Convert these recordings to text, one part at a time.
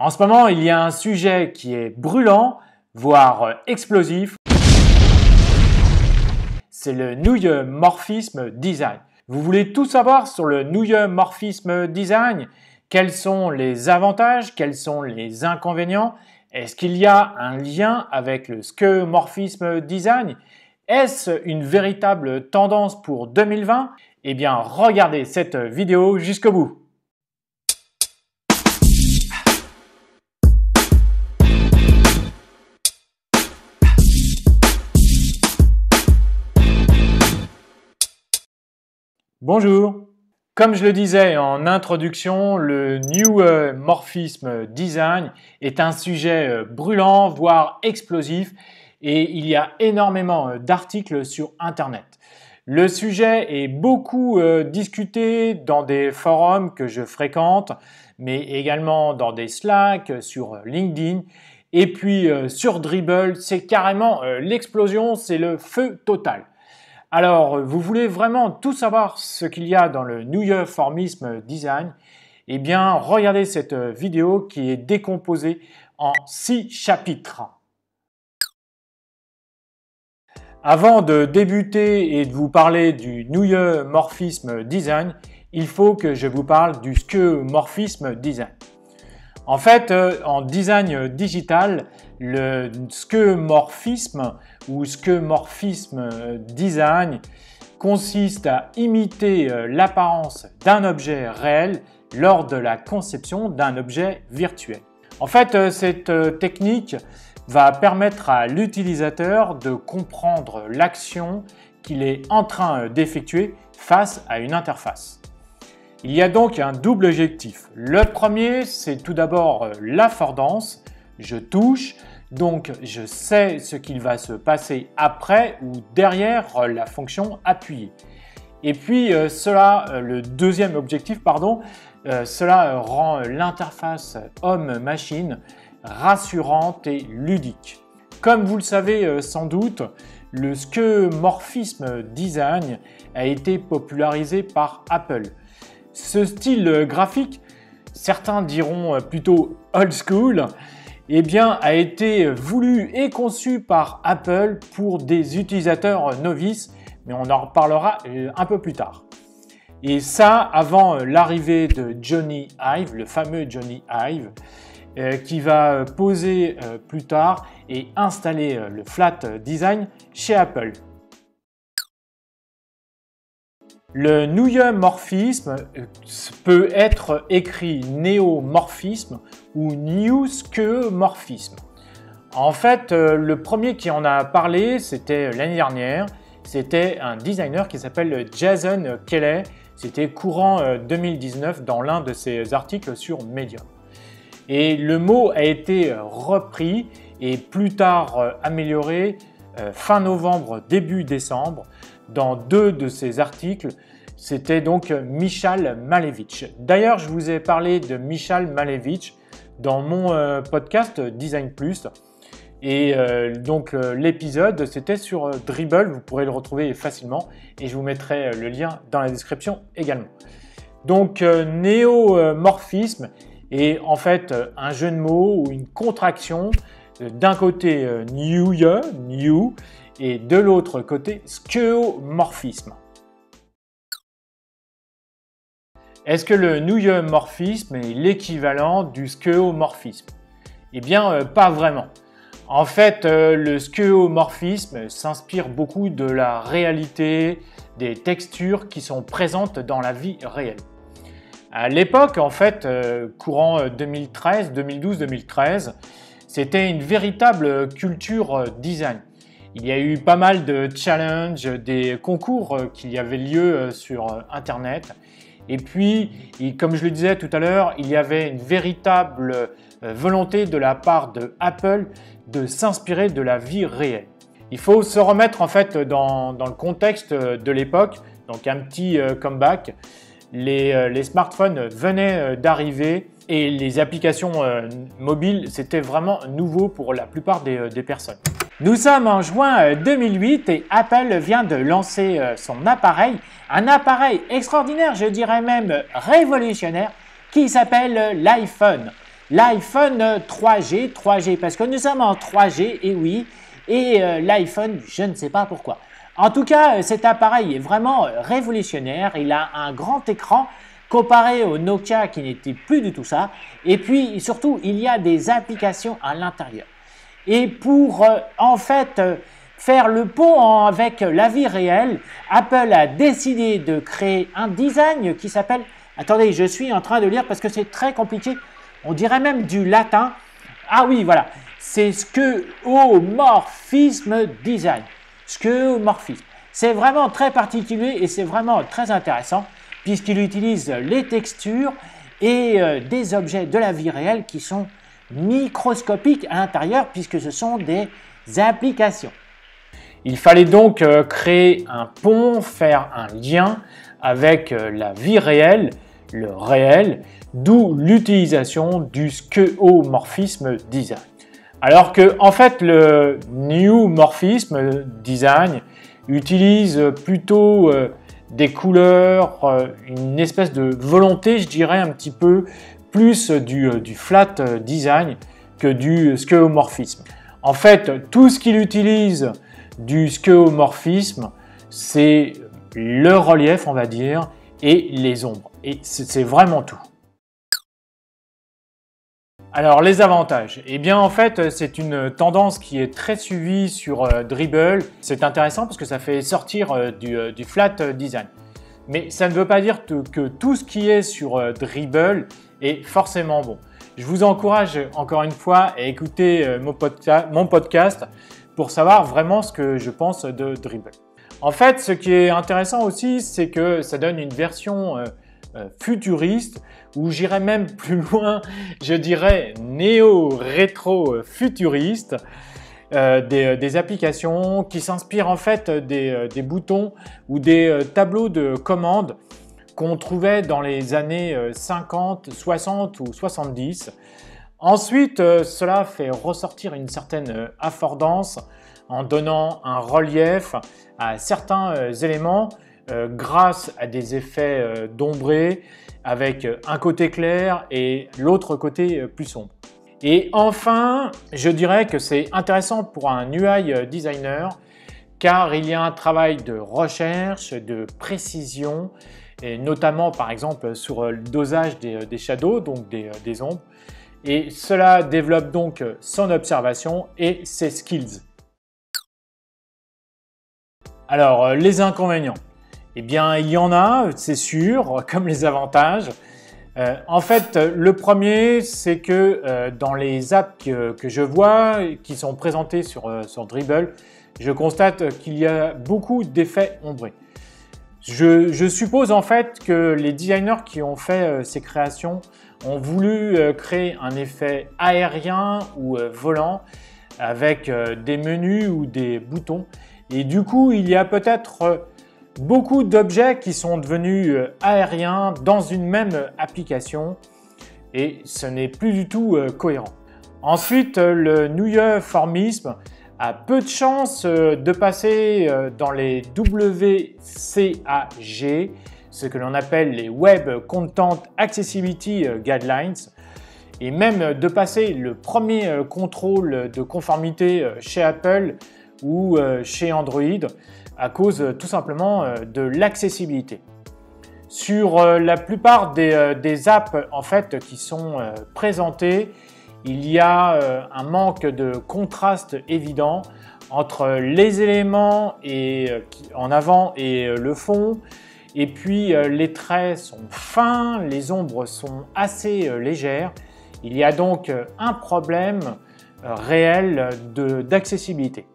En ce moment, il y a un sujet qui est brûlant, voire explosif. C'est le Nouille Morphisme Design. Vous voulez tout savoir sur le Nouille Morphisme Design? Quels sont les avantages? Quels sont les inconvénients? Est-ce qu'il y a un lien avec le skeuomorphisme design? Est-ce une véritable tendance pour 2020? Eh bien, regardez cette vidéo jusqu'au bout. Bonjour. Comme je le disais en introduction, le New Morphisme Design est un sujet brûlant, voire explosif, et il y a énormément d'articles sur Internet. Le sujet est beaucoup discuté dans des forums que je fréquente, mais également dans des Slack, sur LinkedIn, et puis sur Dribbble, c'est carrément l'explosion, c'est le feu total. Alors, vous voulez vraiment tout savoir ce qu'il y a dans le Nouille Morphisme Design? Eh bien, regardez cette vidéo qui est décomposée en 6 chapitres. Avant de débuter et de vous parler du Nouille Morphisme Design, il faut que je vous parle du skeuomorphisme design. En fait, en design digital, le skeuomorphisme ou skeuomorphisme design consiste à imiter l'apparence d'un objet réel lors de la conception d'un objet virtuel. En fait, cette technique va permettre à l'utilisateur de comprendre l'action qu'il est en train d'effectuer face à une interface. Il y a donc un double objectif. Le premier, c'est tout d'abord l'affordance. Je touche, donc je sais ce qu'il va se passer après ou derrière la fonction appuyer. Et puis le deuxième objectif, cela rend l'interface homme-machine rassurante et ludique. Comme vous le savez sans doute, le skeuomorphisme design a été popularisé par Apple. Ce style graphique, certains diront plutôt old school, eh bien, a été voulu et conçu par Apple pour des utilisateurs novices, mais on en reparlera un peu plus tard. Et ça, avant l'arrivée de Jony Ive, le fameux Jony Ive, qui va poser plus tard et installer le flat design chez Apple. Le Nouille Morphisme peut être écrit néomorphisme ou new skeuomorphisme. En fait, le premier qui en a parlé, c'était l'année dernière. C'était un designer qui s'appelle Jason Kelly. C'était courant 2019 dans l'un de ses articles sur Medium. Et le mot a été repris et plus tard amélioré fin novembre, début décembre, dans 2 de ses articles. C'était donc Michal Malevich. D'ailleurs, je vous ai parlé de Michal Malevich dans mon podcast Design Plus. Et donc l'épisode, c'était sur Dribbble. Vous pourrez le retrouver facilement et je vous mettrai le lien dans la description également. Donc néomorphisme est en fait un jeu de mots ou une contraction d'un côté new, et de l'autre côté skeuomorphisme. Est-ce que le nouille morphisme est l'équivalent du skeuomorphisme? Eh bien, pas vraiment. En fait, le skeuomorphisme s'inspire beaucoup de la réalité, des textures qui sont présentes dans la vie réelle. À l'époque, en fait, courant 2012-2013, c'était une véritable culture design. Il y a eu pas mal de challenges, des concours qui avaient lieu sur Internet. Et puis, comme je le disais tout à l'heure, il y avait une véritable volonté de la part de Apple de s'inspirer de la vie réelle. Il faut se remettre en fait dans le contexte de l'époque, donc un petit comeback. Les smartphones venaient d'arriver et les applications mobiles, c'était vraiment nouveau pour la plupart des personnes. Nous sommes en juin 2008 et Apple vient de lancer son appareil, un appareil extraordinaire, je dirais même révolutionnaire, qui s'appelle l'iPhone. l'iPhone 3G parce que nous sommes en 3G, et oui, et l'iPhone, je ne sais pas pourquoi. En tout cas, cet appareil est vraiment révolutionnaire. Il a un grand écran comparé au Nokia qui n'était plus du tout ça. Et puis surtout, il y a des applications à l'intérieur. Et pour en fait faire le pont avec la vie réelle, Apple a décidé de créer un design qui s'appelle… Attendez, je suis en train de lire parce que c'est très compliqué. On dirait même du latin. Ah oui, voilà. C'est skeuomorphisme design. Skeuomorphisme. C'est vraiment très particulier et c'est vraiment très intéressant puisqu'il utilise les textures et des objets de la vie réelle qui sont microscopiques à l'intérieur puisque ce sont des applications. Il fallait donc créer un pont, faire un lien avec la vie réelle, le réel, d'où l'utilisation du skeuomorphisme design. Alors que en fait le New Morphism Design utilise plutôt des couleurs, une espèce de volonté, je dirais un petit peu plus du flat design que du skeuomorphisme. En fait, tout ce qu'il utilise du skeuomorphisme, c'est le relief, on va dire, et les ombres. Et c'est vraiment tout. Alors les avantages, eh bien en fait c'est une tendance qui est très suivie sur Dribbble. C'est intéressant parce que ça fait sortir du flat design. Mais ça ne veut pas dire que tout ce qui est sur Dribbble est forcément bon. Je vous encourage encore une fois à écouter mon podcast pour savoir vraiment ce que je pense de Dribbble. En fait, ce qui est intéressant aussi, c'est que ça donne une version futuriste, ou j'irais même plus loin, je dirais néo-rétro-futuriste, des applications qui s'inspirent en fait des boutons ou des tableaux de commande qu'on trouvait dans les années 50, 60 ou 70. Ensuite, cela fait ressortir une certaine affordance en donnant un relief à certains éléments grâce à des effets d'ombré avec un côté clair et l'autre côté plus sombre. Et enfin, je dirais que c'est intéressant pour un UI designer car il y a un travail de recherche, de précision, et notamment par exemple sur le dosage des shadows, donc des ombres. Et cela développe donc son observation et ses skills. Alors, les inconvénients. Eh bien, il y en a, c'est sûr, comme les avantages. En fait, le premier, c'est que dans les apps que je vois, qui sont présentées sur Dribbble, je constate qu'il y a beaucoup d'effets ombrés. Je suppose en fait que les designers qui ont fait ces créations ont voulu créer un effet aérien ou volant avec des menus ou des boutons. Et du coup, il y a peut-être beaucoup d'objets qui sont devenus aériens dans une même application et ce n'est plus du tout cohérent. Ensuite, le nouilleformisme a peu de chances de passer dans les WCAG, ce que l'on appelle les Web Content Accessibility Guidelines, et même de passer le premier contrôle de conformité chez Apple ou chez Android à cause tout simplement de l'accessibilité. Sur la plupart des apps en fait, qui sont présentées, il y a un manque de contraste évident entre les éléments en avant et le fond. Et puis les traits sont fins, les ombres sont assez légères. Il y a donc un problème réel d'accessibilité.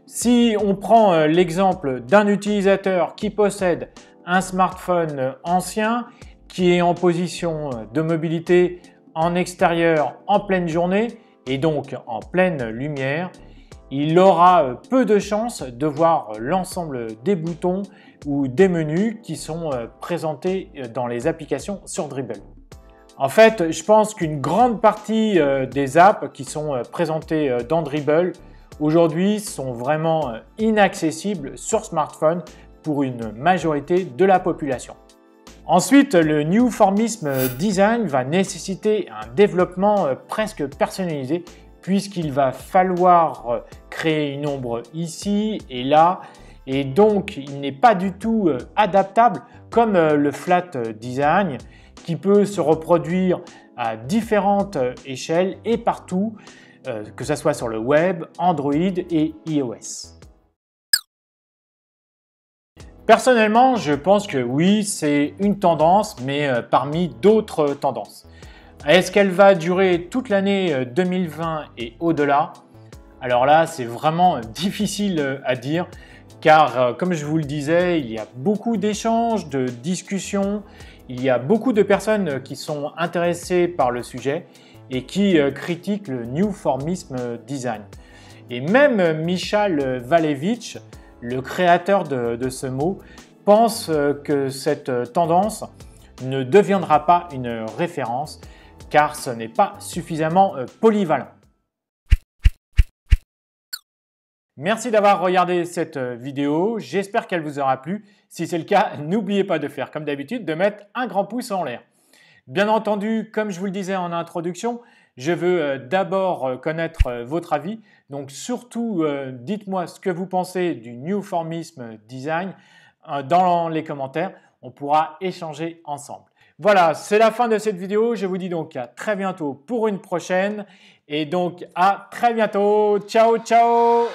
Si on prend l'exemple d'un utilisateur qui possède un smartphone ancien, qui est en position de mobilité en extérieur en pleine journée et donc en pleine lumière, il aura peu de chances de voir l'ensemble des boutons ou des menus qui sont présentés dans les applications sur Dribbble. En fait, je pense qu'une grande partie des apps qui sont présentées dans Dribbble aujourd'hui sont vraiment inaccessibles sur smartphone pour une majorité de la population. Ensuite, le New Formism Design va nécessiter un développement presque personnalisé puisqu'il va falloir créer une ombre ici et là et donc il n'est pas du tout adaptable comme le Flat Design qui peut se reproduire à différentes échelles et partout, que ce soit sur le web, Android et iOS. Personnellement, je pense que oui, c'est une tendance, mais parmi d'autres tendances. Est-ce qu'elle va durer toute l'année 2020 et au-delà? Alors là, c'est vraiment difficile à dire, car comme je vous le disais, il y a beaucoup d'échanges, de discussions, il y a beaucoup de personnes qui sont intéressées par le sujet et qui critiquent le New Formism Design. Et même Michal Valevich, le créateur de ce mot, pense que cette tendance ne deviendra pas une référence car ce n'est pas suffisamment polyvalent. Merci d'avoir regardé cette vidéo, j'espère qu'elle vous aura plu. Si c'est le cas, n'oubliez pas de faire comme d'habitude, de mettre un grand pouce en l'air. Bien entendu, comme je vous le disais en introduction, je veux d'abord connaître votre avis. Donc surtout, dites-moi ce que vous pensez du New Formism Design dans les commentaires. On pourra échanger ensemble. Voilà, c'est la fin de cette vidéo. Je vous dis donc à très bientôt pour une prochaine. Et donc à très bientôt. Ciao, ciao!